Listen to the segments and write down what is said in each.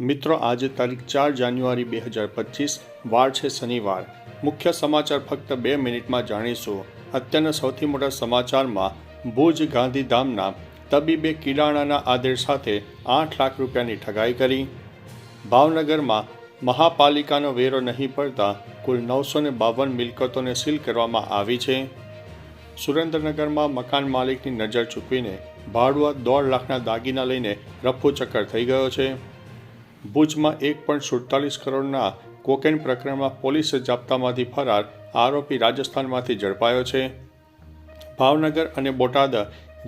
મિત્રો, આજે તારીખ 4 જાન્યુઆરી 2025 વાર છે શનિવાર. મુખ્ય સમાચાર ફક્ત 2 મિનિટમાં જાણીશું. અત્યારના સૌથી મોટા સમાચારમાં ભુજ ગાંધીધામના તબીબે કિરાણાના આદેશ સાથે 8 લાખ રૂપિયાની ઠગાઈ કરી. ભાવનગરમાં મહાપાલિકાનો વેરો નહીં પડતા કુલ 952 મિલકતોને સીલ કરવામાં આવી છે. સુરેન્દ્રનગરમાં મકાન માલિકની નજર ચૂકવીને ભાડુઆત 1.5 લાખના દાગીના લઈને રફ્ફુ ચક્કર થઈ ગયો છે. ભુજમાં 1.47 કરોડના કોકેન પ્રકરણમાં પોલીસ જાપ્તામાંથી ફરાર આરોપી રાજસ્થાનમાંથી ઝડપાયો છે. ભાવનગર અને બોટાદ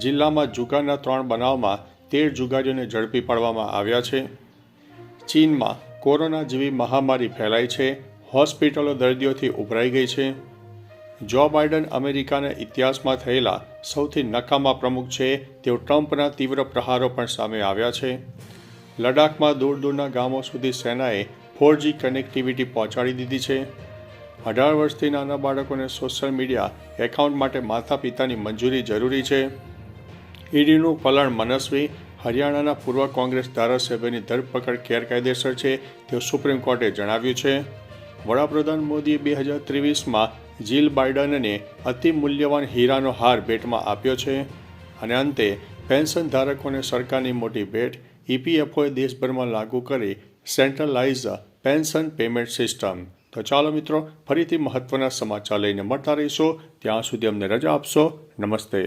જિલ્લામાં જુગારના 3 બનાવમાં 13 જુગારીઓને ઝડપી પાડવામાં આવ્યા છે. ચીનમાં કોરોના જેવી મહામારી ફેલાઈ છે. હોસ્પિટલો દર્દીઓથી ઉભરાઈ ગઈ છે. જો બાઇડન અમેરિકાના ઇતિહાસમાં થયેલા સૌથી નકામા પ્રમુખ છે તેઓ ટ્રમ્પના તીવ્ર પ્રહારો પણ સામે આવ્યા છે. લડાખમાં દૂર દૂરના ગામો સુધી સેનાએ 4G કનેક્ટિવિટી પહોંચાડી દીધી છે. 18 વર્ષથી નાના બાળકોને સોશિયલ મીડિયા એકાઉન્ટ માટે માતા પિતાની મંજૂરી જરૂરી છે. ઈડીનું વલણ મનસ્વી. હરિયાણાના પૂર્વ કોંગ્રેસ ધારાસભ્યની ધરપકડ ગેરકાયદેસર છે તેવું સુપ્રીમ કોર્ટે જણાવ્યું છે. વડાપ્રધાન મોદીએ 2023માં જીલ બાઇડનને અતિ મૂલ્યવાન હીરાનો હાર ભેટમાં આપ્યો છે. અને અંતે પેન્શન ધારકોને સરકારની મોટી ભેટ. EPFOએ દેશભરમાં લાગુ કરી સેન્ટ્રલાઇઝ પેન્શન પેમેન્ટ સિસ્ટમ. તો ચાલો મિત્રો, ફરીથી મહત્વના સમાચાર લઈને મળતા રહીશું. ત્યાં સુધી અમને રજા આપશો. નમસ્તે.